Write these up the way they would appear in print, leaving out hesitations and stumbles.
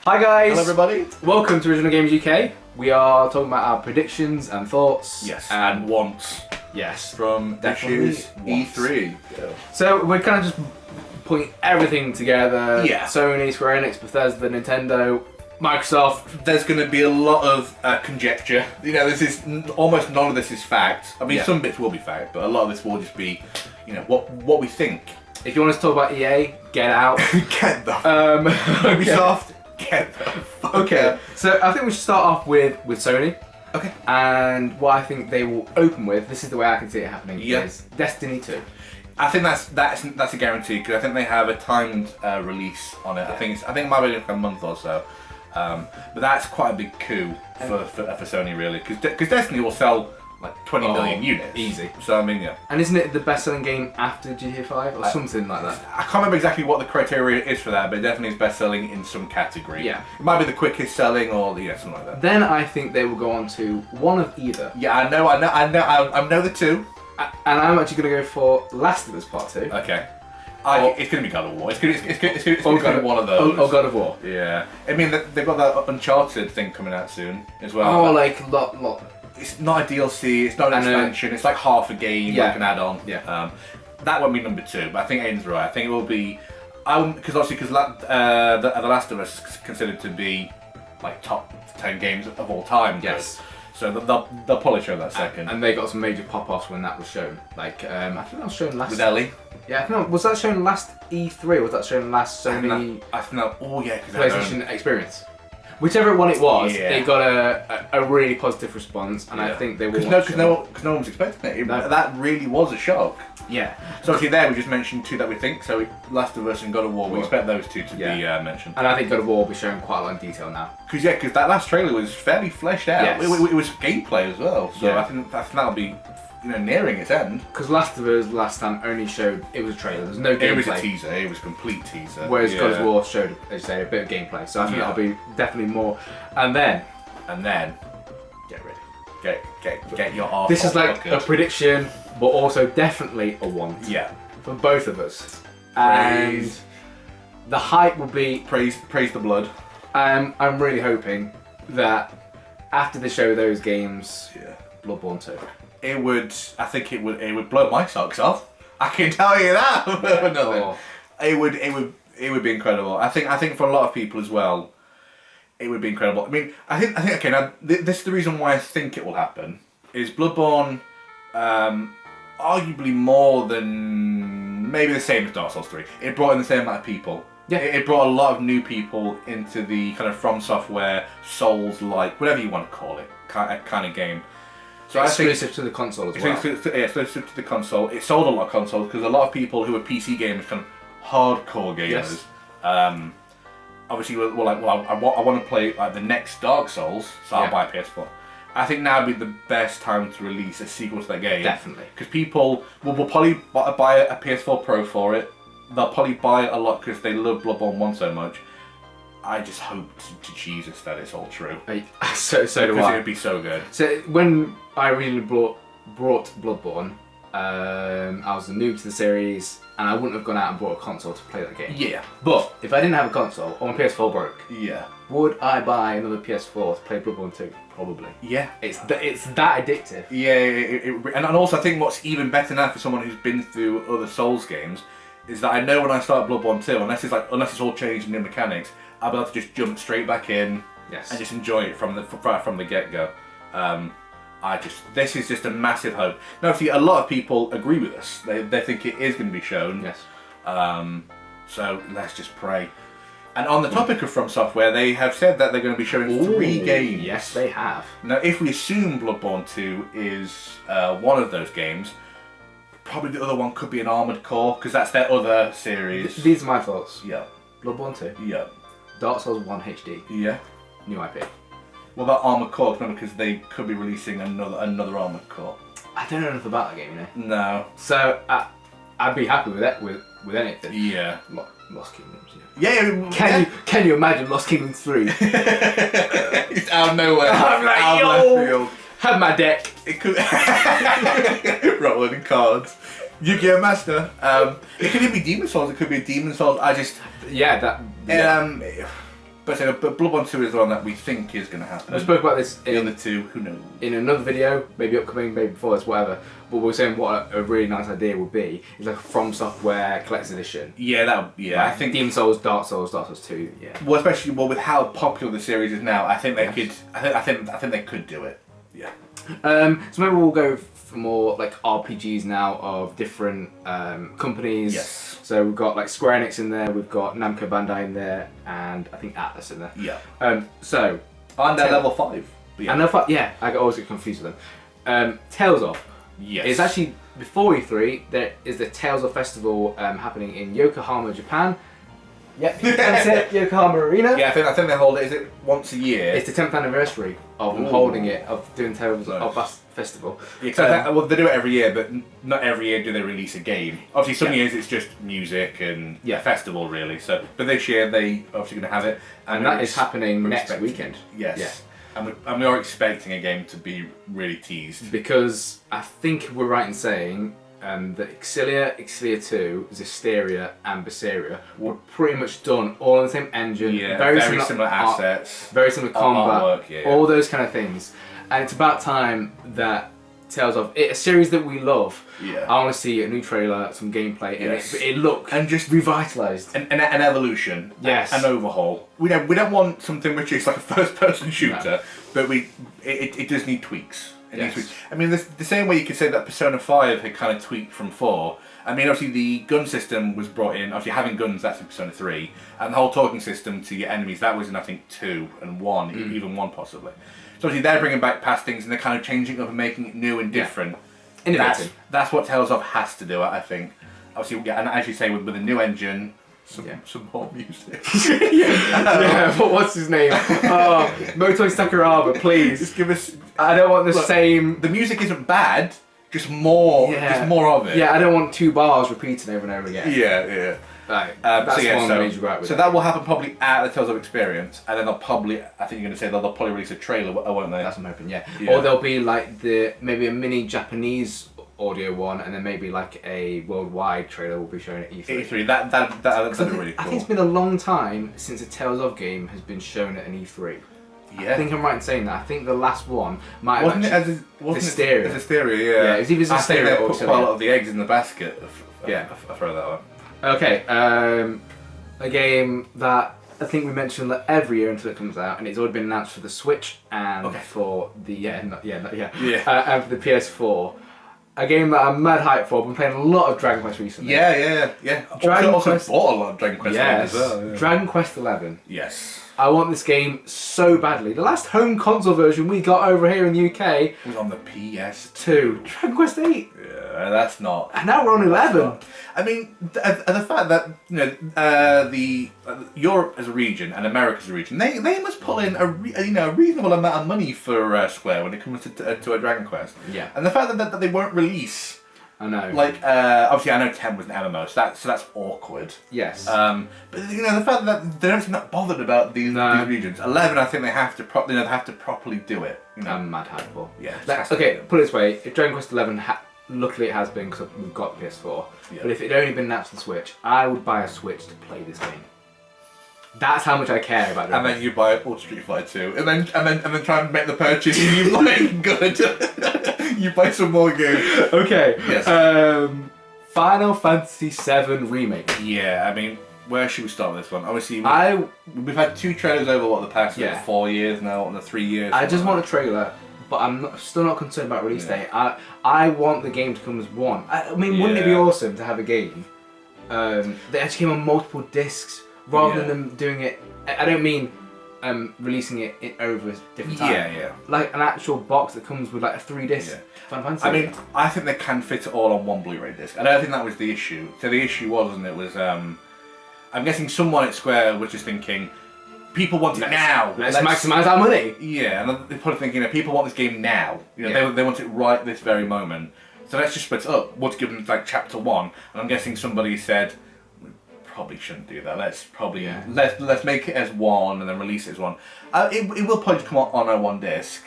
Hi guys! Hello everybody! Welcome to Original Games UK. We are talking about our predictions and thoughts. Yes, and wants. Yes. From this year's E3. Yeah. So we're kind of just putting everything together. Yeah. Sony, Square Enix, Bethesda, Nintendo, Microsoft. There's going to be a lot of conjecture. You know, this is almost none of this is fact. I mean, some bits will be fact, but a lot of this will just be, you know, what we think. If you want us to talk about EA, get out. Get the Ubisoft. Get the fuck Okay. out. So I think we should start off with Sony. Okay. And what I think they will open with, this is the way I can see it happening, is Destiny 2. I think that's a guarantee because I think they have a timed release on it. Yeah. I think it might be like a month or so, but that's quite a big coup for Sony really because Destiny will sell like 20 million units easy. So I mean, yeah. And isn't it the best-selling game after GTA 5 or something like that? I can't remember exactly what the criteria is for that, but it definitely is best-selling in some category. Yeah. It might be the quickest selling or something like that. Then I think they will go on to one of either. Yeah, I know the two. And I'm actually going to go for Last of Us Part 2. Okay. It's going to be God of War. It's going to be one of those. Oh, God of War. Yeah. I mean, they've got that Uncharted thing coming out soon as well. Oh, like lot. It's not a DLC. It's not an expansion. It's like half a game, like an add-on. Yeah. That won't be number 2, but I think Aiden's right. I think it will be. Because The Last of Us is considered to be like top 10 games of all time. Yes. So they'll probably show that second. And they got some major pop-offs when that was shown. Like I think that was shown last. With Ellie. Yeah, no, was that shown last E3 or was that shown last Sony? I think that. Oh yeah, PlayStation Experience. Whichever one it was, they got a really positive response, and I think they will. Because no one was expecting it. That really was a shock. Yeah. So obviously there we just mentioned 2 that we think. So Last of Us and God of War, we expect those 2 to be mentioned. And I think God of War will be shown quite a lot in detail now. Because that last trailer was fairly fleshed out. Yes. It was gameplay as well. So I think that'll be nearing its end. Because Last of Us last time only showed it was a trailer. There was no gameplay. It was a teaser. It was a complete teaser. Whereas God of War showed, as you say, a bit of gameplay. So I think that'll be definitely more. And then get ready. Get your arse. This is like a prediction, but also definitely a want. Yeah. For both of us. And the hype will be praise the blood. I'm really hoping that after they show those games, Bloodborne 2. I think it would blow my socks off. I can tell you that. It would be incredible. I think for a lot of people as well, it would be incredible. I mean, I think okay. Now this is the reason why I think it will happen. Is Bloodborne arguably more than maybe the same as Dark Souls 3. It brought in the same amount of people. Yeah. It brought a lot of new people into the kind of From Software Souls-like, whatever you want to call it, kind of game. So exclusive to the console as well. Exclusive to the console. It sold a lot of consoles because a lot of people who are PC gamers, kind of hardcore gamers, obviously were like, well, I want to play like the next Dark Souls, so I'll buy a PS4. I think now would be the best time to release a sequel to that game. Definitely. Because people will probably buy a PS4 Pro for it. They'll probably buy it a lot because they love Bloodborne 1 so much. I just hope to Jesus that it's all true. So do I. Because it would be so good. So when I originally brought Bloodborne, I was a noob to the series, and I wouldn't have gone out and bought a console to play that game. Yeah. But if I didn't have a console, or my PS4 broke, would I buy another PS4 to play Bloodborne 2? Probably. Yeah. It's that addictive. Yeah, and also I think what's even better now for someone who's been through other Souls games is that I know when I start Bloodborne 2, unless it's all changed in the mechanics, I'll be able to just jump straight back in and just enjoy it from the get-go. This is just a massive hope. Now, see, a lot of people agree with us. They think it is going to be shown. Yes. So let's just pray. And on the topic of From Software, they have said that they're going to be showing 3 games. Yes, they have. Now, if we assume Bloodborne 2 is one of those games, probably the other one could be an Armored Core, because that's their other series. These are my thoughts. Yeah. Bloodborne 2. Yeah. Dark Souls 1 HD. Yeah. New IP. What about Armored Core? Remember, because they could be releasing another Armored Core. I don't know enough about that game, you know. No. So I'd be happy with that with anything. Yeah. Lost Kingdoms. Yeah. Can you imagine Lost Kingdoms 3? It's out of nowhere. I'm like, out yo, left field. Have my deck. It could rolling cards. Yu-Gi-Oh! Master. It could even be Demon Souls. It could be a Demon Souls. Yeah, that. But But Bloodborne 2 is the one that we think is going to happen. We spoke about this the other two, who knows? In another video, maybe upcoming, maybe before this, whatever. But we were saying what a really nice idea would be is like a From Software collector's edition. Yeah, I think Demon Souls, Dark Souls 2. Yeah. Well, especially with how popular the series is now, I think they could. I think they could do it. Yeah. So maybe we'll go for more like RPGs now of different companies. Yes. So we've got like Square Enix in there, we've got Namco Bandai in there, and I think Atlas in there. Yeah. So. And they're level 5. Yeah. And I always get confused with them. Tales of. Yes. It's actually before E3. There is the Tales of Festival happening in Yokohama, Japan. Yep, that's it. Yokohama Arena. Yeah, I think they hold it. Is it once a year? It's the 10th anniversary of them holding it, of doing Tales of Festival. Yeah, well, they do it every year, but not every year do they release a game. Obviously, some years it's just music and a festival, really. So, but this year they obviously going to have it, and that is happening next weekend. Yes. Yeah. And we are expecting a game to be really teased. Because I think we're right in saying that Xillia, Xillia 2, Zestiria and Berseria were pretty much done all on the same engine, very similar assets, very similar combat, artwork, all those kind of things. And it's about time that Tales of a series that we love. Yeah. I want to see a new trailer, some gameplay, and it look and just revitalized, an evolution, an overhaul. We don't want something which is like a first-person shooter, but it does need tweaks. I mean, the same way you could say that Persona 5 had kind of tweaked from 4. I mean, obviously the gun system was brought in. Obviously, having guns, that's in Persona 3, and the whole talking system to your enemies, that was in I think 2 and 1, even 1 possibly. So obviously they're bringing back past things and they're kind of changing it up and making it new and different. Innovative. That's what Tales of has to do, I think. Obviously, and as you say, with a new engine, some more music. But what's his name? Oh, Motoi Sakuraba, please. Just give us. I don't want the same. The music isn't bad. Just more of it. Yeah, I don't want 2 bars repeated over and over again. Yeah. Right. That's one major gripe with So that will happen probably at the Tales of Experience, and then they'll probably, I think you're going to say they'll probably release a trailer, won't they? That's what I'm hoping, yeah. Or there'll be like maybe a mini Japanese audio one, and then maybe like a worldwide trailer will be shown at E3. E3, that'd be really cool. I think it's been a long time since a Tales of game has been shown at an E3. Yeah. I think I'm right in saying that. I think the last one might wasn't have it as Hysteria. Yeah, it was either I think they or put quite a lot of the eggs in the basket. I throw that one. Okay, a game that I think we mention that every year until it comes out, and it's already been announced for the Switch and for the and for the PS4. A game that I'm mad hyped for. I've been playing a lot of Dragon Quest recently. Yeah. Dragon also Quest bought a lot of Dragon Quest as well. Yeah. Dragon Quest 11. Yes. I want this game so badly. The last home console version we got over here in the UK was on the PS2. Dragon Quest 8. Yeah, that's not. And now we're on 11. I mean, the fact that the Europe as a region and America as a region, they must pull in a reasonable amount of money for Square when it comes to a Dragon Quest. Yeah. And the fact that they won't release. I know. Like, obviously, I know 10 was an MMO, so that's awkward. Yes. But the fact that they don't seem that bothered about these regions. 11, I think they have to properly do it. I'm mad hyped for. Yeah. Okay, put it this way: if Dragon Quest 11, luckily it has been because we've got PS4. Yeah. But if it had only been announced on the Switch, I would buy a Switch to play this game. That's how much I care about it. And then you buy Ultra Street Fighter 2, and then try and make the purchase. And you like good. You buy some more games. Okay. Yes. Final Fantasy VII Remake. Yeah, I mean, where should we start with this one? Obviously, we've had 2 trailers over the past 4 years now, and the 3 years. I just want a trailer, but I'm still not concerned about release date. I want the game to come as one. I mean, wouldn't it be awesome to have a game that actually came on multiple discs? Rather than them doing it, I don't mean releasing it over different times. Yeah. Like an actual box that comes with like a 3-disc Final Fantasy. I mean, I think they can fit it all on one Blu-ray disc. I don't think that was the issue. So the issue wasn't it was, I'm guessing someone at Square was just thinking, people want it now. Let's maximise our money. Yeah, and they're probably thinking, people want this game now. They want it right this very moment. So let's just split it up. We'll give them like chapter 1, and I'm guessing somebody said, probably shouldn't do that. Let's probably let's make it as one and then release it as one. It will probably come on a 1 disc.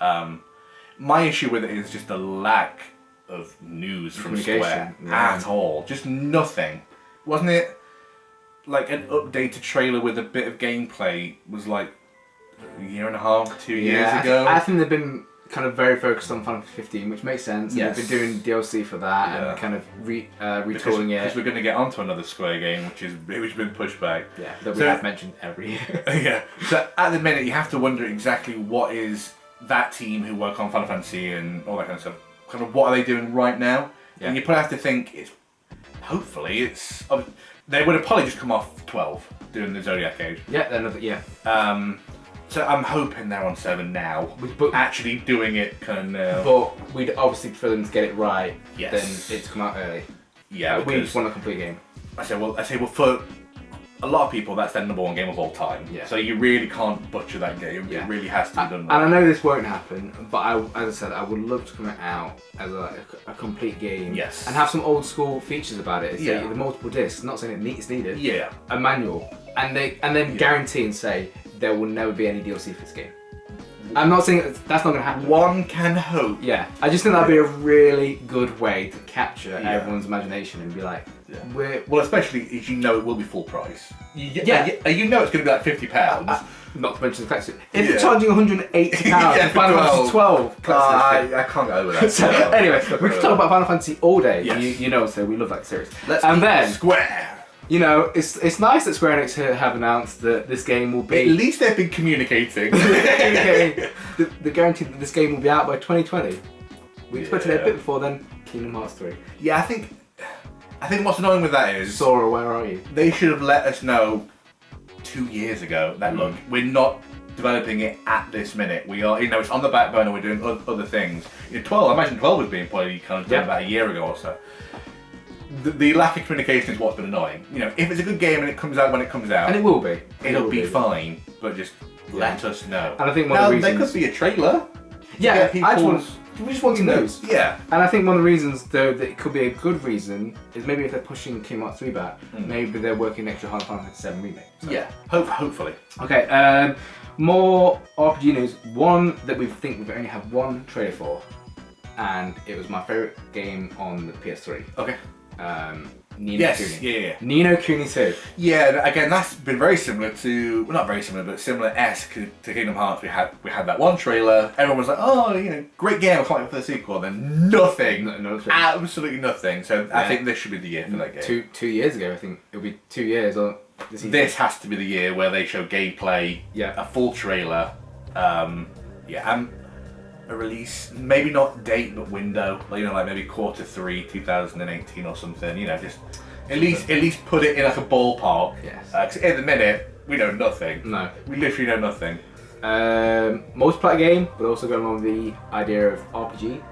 My issue with it is just the lack of news from Square at all. Just nothing, wasn't it? like an updated trailer with a bit of gameplay was like a year and a half, 2 years ago. I think they've been kind of very focused on Final Fantasy 15, which makes sense. Yes. They've been doing DLC for that and kind of retooling it. Because we're going to get onto another Square game, which has been pushed back. Yeah, that we have mentioned every year. Yeah. So at the minute, you have to wonder exactly what is that team who work on Final Fantasy and all that kind of stuff. Kind of what are they doing right now? Yeah. And you probably have to think hopefully it's. They would have probably just come off 12 doing the Zodiac Age. Yeah, So I'm hoping they're on 7 now, but actually doing it kind of now. But we'd obviously prefer them to get it right. Yes. Than it to come out early. Yeah, we just want a complete game. I say well for a lot of people that's their number 1 game of all time. Yeah. So you really can't butcher that game. Yeah. It really has to be done right. And I know this won't happen, but as I said, I would love to come out as a complete game. Yes. And have some old school features about it. Yeah. The multiple discs. Not saying it's needed. Yeah. A manual, and then guarantee and say there will never be any DLC for this game. I'm not saying that's not going to happen. One can hope. Yeah, I just think that'd be a really good way to capture everyone's imagination and be like, well, especially as you know it will be full price. You know it's going to be like £50. Not to mention the collection. If you're charging £180 for Final Fantasy 12, I can't go over that. So, anyway, we can talk about Final Fantasy all day. Yes. You know, so we love that series. And then Square. You know, it's nice that Square Enix have announced that this game will be... At least they've been communicating. The guarantee that this game will be out by 2020. We expected it a bit before then. Kingdom Hearts 3. Yeah, I think what's annoying with that is... Sora, where are you? They should have let us know 2 years ago that, look, we're not developing it at this minute. We are, it's on the back burner, we're doing other things. 12, I imagine 12 was being probably kind of done about a year ago or so. The lack of communication is what's been annoying. If it's a good game and it comes out when it comes out, and it will be, it'll be fine. But just let us know. And I think one of the reasons there could be a trailer. Yeah, we just want to know. Yeah. And I think one of the reasons, though, that it could be a good reason is maybe if they're pushing Kingdom Hearts 3 back, maybe they're working next to Final Fantasy 7 remake. So. Yeah. Hopefully. Okay. More RPG news. One that we think we've only had one trailer for, and it was my favourite game on the PS3. Okay. Ni no Kuni. Yeah. Ni no Kuni 2. Yeah, again, that's been very similar to, well, not very similar, but similar-esque to Kingdom Hearts. We had that one trailer. Everyone was like, oh, great game, I can't wait for the sequel. Then nothing. Absolutely nothing. So I think this should be the year for that game. Two years ago, I think. It'll be 2 years. Or this has to be the year where they show gameplay, a full trailer, and a release, maybe not date but window, like maybe Q3 2018 or something. Just at least put it in like a ballpark. Yes. 'Cause at the minute we know nothing. No. We literally know nothing. Multiplayer game, but also going on the idea of RPG.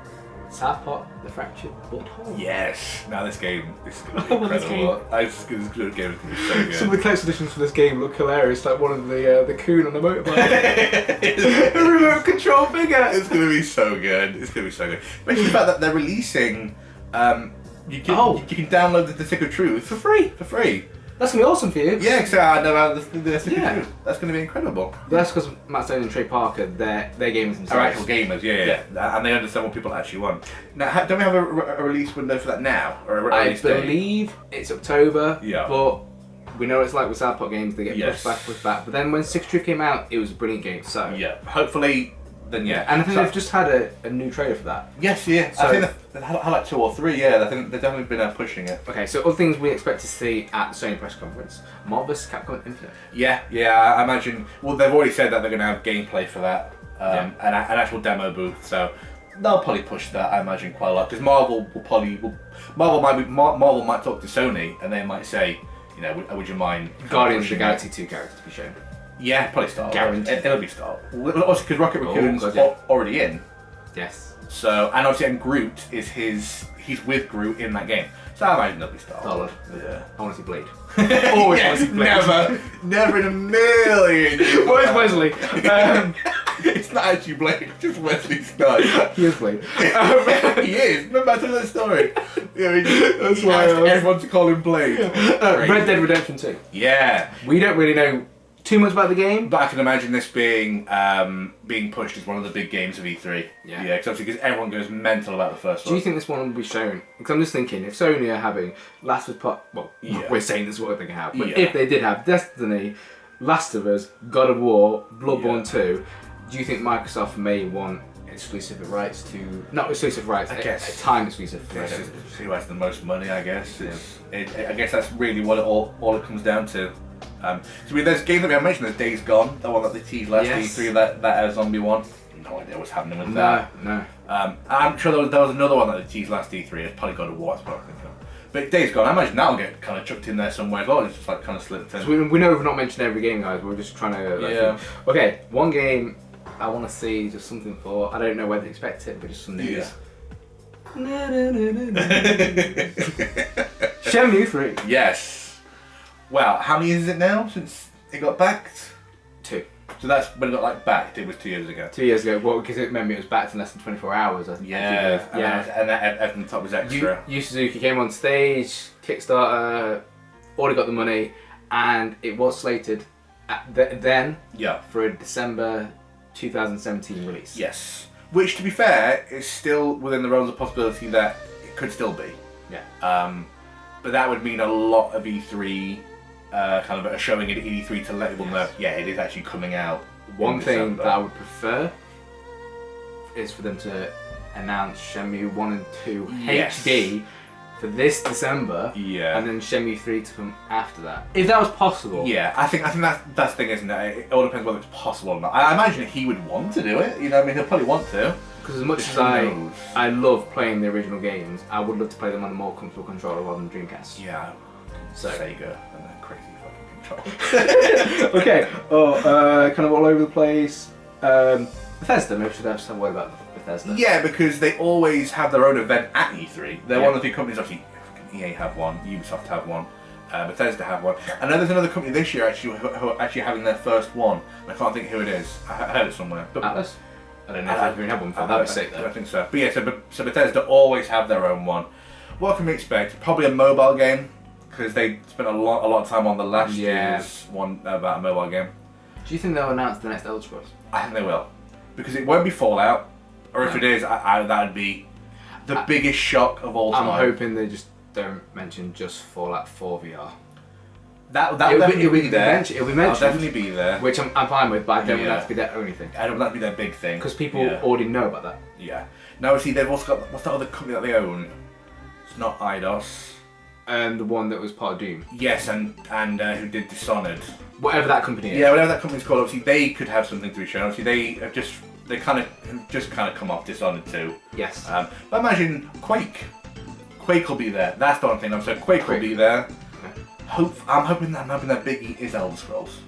South Park: The Fractured Butthole. Yes. Now this is going to be incredible. This game is going to be so good. Some of the collector's editions for this game look hilarious, like one of the coon on the motorbike. A remote control figure. It's going to be so good. Especially the fact that they're releasing. You can download the Stick of Truth for free. That's going to be awesome for you. Yeah, because I know about the Stick of Truth. That's going to be incredible. But that's because Matt Stone and Trey Parker, they're gamers themselves. Are actual gamers, yeah. And they understand what people actually want. Now, don't we have a release window for that now? Or I believe it's October, yeah. But we know what it's like with South Park games, they get pushed back. But then when Stick of Truth came out, it was a brilliant game, so... Yeah, hopefully... Then and I think they've just had a new trailer for that. Yes, yeah. So, I think they've had like 2 or 3. Yeah, I think they've definitely been pushing it. Okay, so other things we expect to see at the Sony press conference: Marvel vs. Capcom Infinite. Yeah. I imagine. Well, they've already said that they're going to have gameplay for that, and an actual demo booth. So they'll probably push that. I imagine quite a lot because Marvel might talk to Sony and they might say, would you mind Guardians of the Galaxy 2 characters to be shown? Yeah, probably Star. Guaranteed. It'll be Star. Also, because Rocket Raccoon's already in. Yes. So, and obviously, Groot he's with Groot in that game. So I imagine it'll be Star. Solid. Yeah. I want to see Blade. Always want to see Blade. Never in a million years. Where's Wesley? It's not actually Blade, just Wesley Snipes. He is Blade. He is. Remember I told that story? That's why everyone to call him Blade. Red Dead Redemption 2. Yeah. We don't really know too much about the game. But I can imagine this being pushed as one of the big games of E3. Yeah. Yeah, because everyone goes mental about the first one. Do you think this one will be shown? Because I'm just thinking, if Sony are having Last of Us Part... Well, we're saying this is what they can have. But if they did have Destiny, Last of Us, God of War, Bloodborne 2, do you think Microsoft may want exclusive rights to... Not exclusive rights, I guess. time exclusive. Who has the most money, I guess. I guess that's really what all it comes down to. So there's games that we haven't mentioned. There's Days Gone, the one that they teased last E3, that zombie one. No idea what's happening with that. No. I'm sure there was another one that they teased last E3. It's probably God of War, that's what I think of. But Days Gone, I imagine that'll get kind of chucked in there somewhere as well. It's just like kind of slipped in. So we know we've not mentioned every game, guys. We're just trying to... Okay, one game I want to see, just something for... I don't know whether to expect it, but just some news. Shenmue 3. Yes. Well, how many years is it now since it got backed? 2. So that's when it got like backed. It was 2 years ago. 2 years ago. Well, because remember it was backed in less than 24 hours. I think. And that everything top was extra. Yu Suzuki came on stage, Kickstarter, already got the money, and it was slated then for a December 2017 release. Yes. Which, to be fair, is still within the realms of possibility that it could still be. Yeah. But that would mean a lot of E3, kind of a showing at E3 to let people know, it is actually coming out. One thing that I would prefer is for them to announce Shenmue 1 and 2 HD for this December, and then Shenmue 3 to come after that. If that was possible. Yeah, I think that's the thing, isn't it? It all depends whether it's possible or not. I imagine he would want to do it. You know, I mean, he'll probably want to. Because as much as I love playing the original games, I would love to play them on a more comfortable controller rather than Dreamcast. Yeah. So Sega and that crazy fucking controller. Okay. Kind of all over the place. Bethesda, maybe we should have some word about Bethesda. Yeah, because they always have their own event at E3. They're one of the few companies, obviously, EA have one, Ubisoft have one, Bethesda have one. I know there's another company this year actually who are actually having their first one. I can't think who it is. I heard it somewhere. Atlas? I don't know if they've had one before. That'd be sick though. I think so. But yeah, so Bethesda always have their own one. What can we expect? Probably a mobile game, because they spent a lot of time on the last year's one about a mobile game. Do you think they'll announce the next Elder Scrolls? I think they will. Because it won't be Fallout, or if it is, that'd be the biggest shock of all time. I'm hoping they just don't mention just Fallout 4 VR. That'll definitely be there. It'll be mentioned. It'll definitely be there. Which I'm fine with, but I don't want that to be their only thing. I don't want that to be their big thing. Because people already know about that. Yeah. Now, see, they've also got, what's that other company that they own? It's not Eidos. The one that was part of Doom. Yes, and who did Dishonored. Whatever that company is. Yeah, whatever that company's called. Obviously, they could have something to be shown. Obviously, they kind of come off Dishonored too. Yes. But imagine Quake. Quake will be there. That's the one thing. So Quake will be there. I'm hoping that biggie is Elder Scrolls.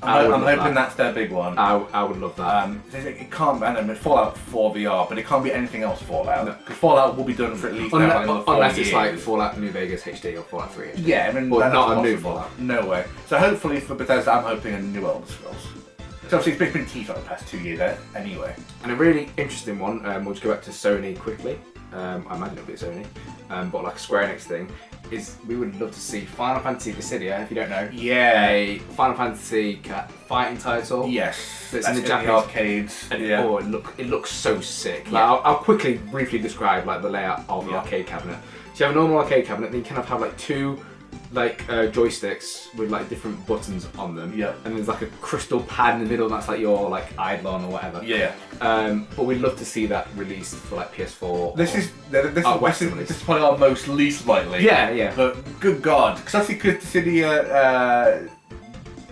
I'm hoping that's their big one. I would love that. It can't. I know Fallout 4 VR, but it can't be anything else Fallout. Because Fallout will be done for at least unless it's like Fallout New Vegas HD or Fallout 3 HD. Yeah, I mean, but not a new Fallout. No way. So hopefully for Bethesda, I'm hoping a new Elder Scrolls. So obviously it's been teased for the past 2 years anyway. And a really interesting one. We'll just go back to Sony quickly. I imagine it'll be Sony, but like a Square Enix thing, is we would love to see Final Fantasy Dissidia, if you don't know. Yeah. A Final Fantasy fighting title. Yes. That's in the Japanese arcades. And it looks so sick. Like, I'll quickly, briefly describe like the layout of the arcade cabinet. So you have a normal arcade cabinet, then you kind of have like two joysticks with like different buttons on them. Yeah. And there's like a crystal pad in the middle, and that's like your like Eidolon or whatever. Yeah. But we'd love to see that released for like PS4. This is probably our most least likely. Yeah. But good God, because I think Dissidia,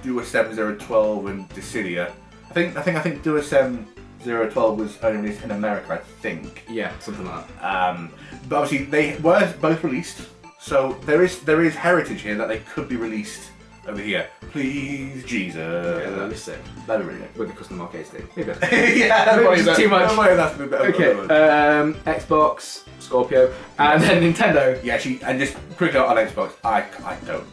Duo 7012 and Dissidia. I think Duo 7012 was only released in America. I think. Yeah, something like that. But obviously they were both released. So there is heritage here that they could be released over here. Please, Jesus. Yeah, that'd be sick. That'd be really good. With the custom arcades thing. Maybe that's too much. Okay. Xbox, Scorpio, and then Nintendo. Yeah, actually, and just quick on Xbox, I don't.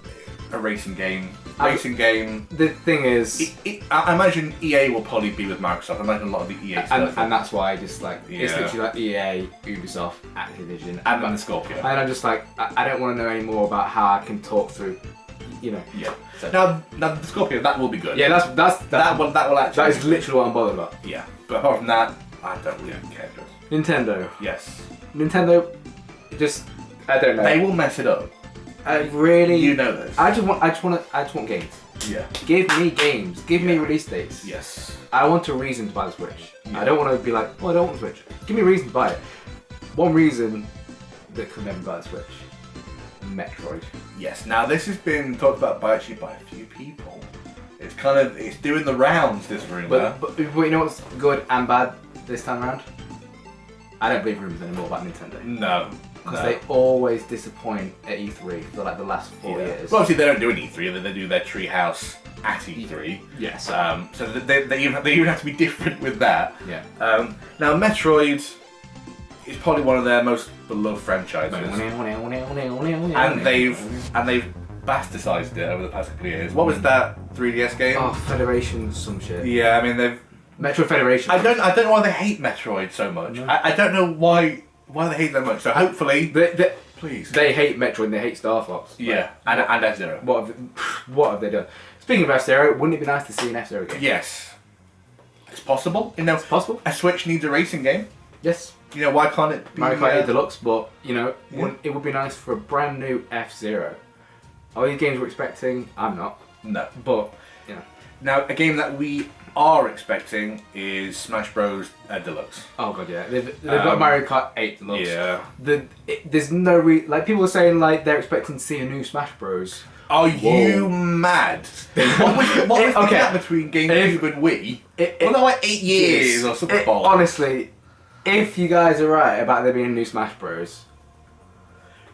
A racing game. The thing is, I imagine EA will probably be with Microsoft. I imagine a lot of the EA stuff. And that's why I just like, it's literally like EA, Ubisoft, Activision. And then the Scorpio. And I'm just like, I don't want to know any more about how I can talk through you know. Yeah. So. Now the Scorpio, that will be good. Yeah, that will actually. That is literally what I'm bothered about. Yeah. But apart from that, I don't really care. Nintendo. Yes. Nintendo, just I don't know. They will mess it up. Really. You know this. I just want games. Yeah. Give me games. Give me release dates. Yes. I want a reason to buy the Switch. Yeah. I don't want to be like, oh, I don't want the Switch. Give me a reason to buy it. One reason that could never buy the Switch. Metroid. Yes. Now this has been talked about by a few people. It's doing the rounds, this rumor. But you know what's good and bad this time around? I don't believe rumors anymore about Nintendo. No. Because they always disappoint at E3 for like the last 4 years. Well, obviously they don't do an E3, they do their treehouse at E3. Yes. So they even have to be different with that. Yeah. Now Metroid is probably one of their most beloved franchises, and they've bastardized it over the past couple of years. What was that 3DS game? Oh, Federation, some shit. Yeah, I mean they've. Metroid Federation. I don't know why they hate Metroid so much. No. I don't know why they hate them much. So hopefully, please. They hate Metroid and they hate Star Fox. Yeah, and F-Zero. What have they done? Speaking of F-Zero, wouldn't it be nice to see an F-Zero game? Yes, it's possible. You know, It's possible. a Switch needs a racing game. Yes. You know, why can't it be Mario Kart 8 Deluxe, but you know, it would be nice for a brand new F-Zero. Are these games we're expecting? I'm not. No. But, you know. Now, a game that we are expecting is Smash Bros. Deluxe. Oh god, yeah. They've got Mario Kart 8 Deluxe. Yeah. There's no like people are saying like they're expecting to see a new Smash Bros. Are you mad? What was the gap between GameCube and Wii? Well, no, like 8 years or something. Honestly, if you guys are right about there being a new Smash Bros,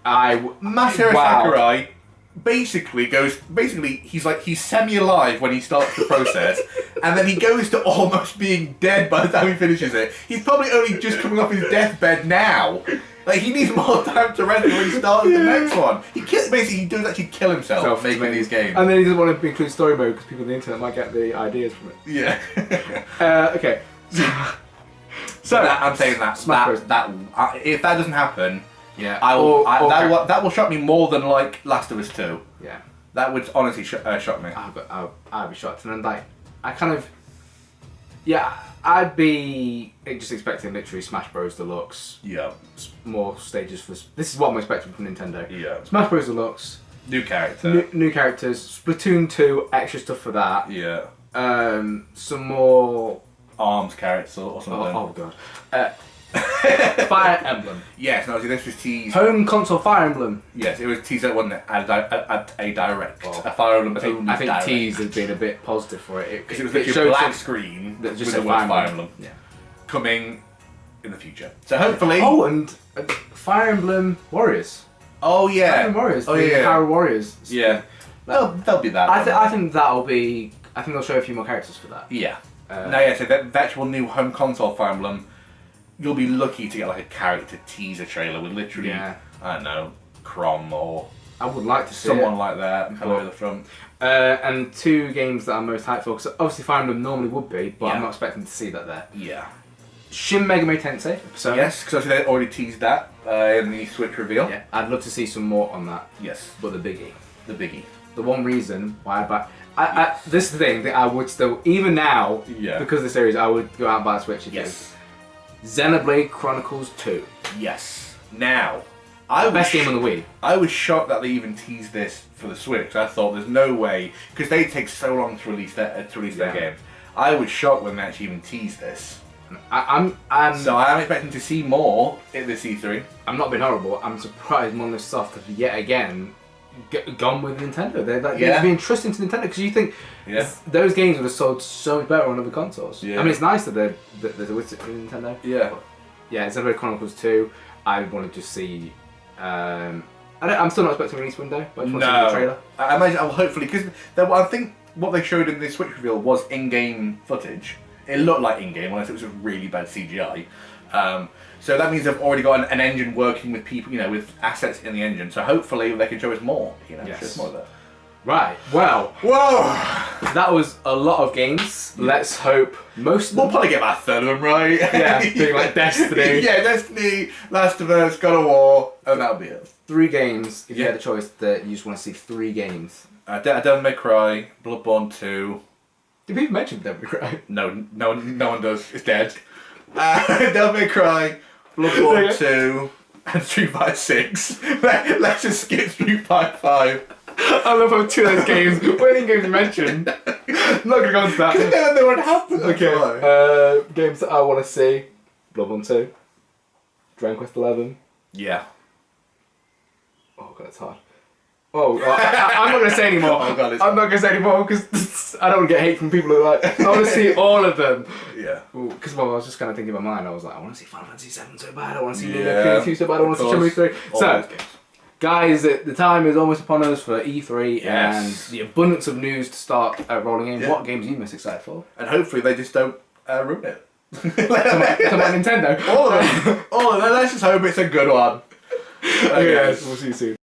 Masahiro Sakurai basically he's semi-alive when he starts the process, and then he goes to almost being dead by the time he finishes it. He's probably only just coming off his deathbed now. Like, he needs more time to rest when he starts the next one. He does actually kill himself making these games. And then he doesn't want to include story mode because people on the internet might get the ideas from it. Yeah. Okay. So I'm saying that if that doesn't happen, yeah, that will shock me more than like Last of Us 2. Yeah, that would honestly shock me. I'd be shocked, and then like I'd be just expecting literally Smash Bros. Deluxe. Yeah, more stages for this is what I'm expecting from Nintendo. Yeah, Smash Bros. Deluxe, new character, new characters, Splatoon 2, extra stuff for that. Yeah, some more ARMS characters or something. Oh god. Fire Emblem. Yes, no, this was teased. Home console Fire Emblem. Yes, it was teased at a direct. A Fire Emblem. I think teased has been a bit positive for it because it was literally a black screen that just with the word Fire Emblem. Yeah, coming in the future. So hopefully. Oh, and Fire Emblem Warriors. Oh yeah. Fire Emblem Warriors. Oh yeah. Power Warriors. Yeah. They'll be that. I think that'll be. I think they'll show a few more characters for that. Yeah. So the actual new home console Fire Emblem, you'll be lucky to get like a character teaser trailer with literally, I don't know, Chrom or I would like to see someone like that kind of at the front. And two games that I'm most hyped for, because obviously Fire Emblem normally would be, but I'm not expecting to see that there. Yeah. Shin Megami Tensei. So yes, because they already teased that in the Switch reveal. Yeah, I'd love to see some more on that. Yes. But the biggie. The one reason why I buy... this is the thing that I would still, even now, because of the series, I would go out and buy a Switch if Xenoblade Chronicles 2. Yes. Now, best game on the Wii. I was shocked that they even teased this for the Switch. I thought there's no way, because they take so long to release their games. I was shocked when they actually even teased this. So I'm expecting to see more at this E3. I'm not being horrible. I'm surprised Monolith Soft have yet again gone with Nintendo. They've been trusting to Nintendo because you think those games would have sold so much better on other consoles. Yeah. I mean, it's nice that there's a with Nintendo. Yeah. But yeah, Xenoblade Chronicles 2. I wanted to see. I'm still not expecting a release window, but I just want to see the trailer. I imagine, hopefully, because I think what they showed in the Switch reveal was in-game footage. It looked like in-game, unless it was a really bad CGI. So that means they've already got an engine working with people, with assets in the engine. So hopefully they can show us more, show us more of that. Right, well, whoa, that was a lot of games. Let's hope most of them. We'll probably get about a third of them right. Yeah, doing like Destiny. Yeah, Destiny, Last of Us, God of War, and that'll be it. 3 games, if you had a choice that you just want to see 3 games. Devil May Cry, Bloodborne 2. Did we even mention Devil May Cry? No one does. It's dead. Devil May Cry, Bloodborne 2, and Street Fighter 6. Let's just skip Street Fighter 5. I love how 2 of those games weren't even games mentioned. I'm not gonna go into that. They won't happen. Okay. Games that I want to see: Bloodborne 2, Dragon Quest 11. Yeah. Oh god, it's hard. Oh, I'm not gonna say anymore. Oh god, I'm not gonna say anymore because I don't want to get hate from people who are like. I want to see all of them. Yeah. Because I was just kind of thinking in my mind. I was like, I want to see Final Fantasy 7 so bad. I want to see Yeah, 2 so bad. I want to see Shenmue 3. So, guys, the time is almost upon us for E3 and the abundance of news to start rolling in. What games are you most excited for? And hopefully they just don't ruin it. Come on, Nintendo. All of them. Let's just hope it's a good one. Okay, guys, we'll see you soon.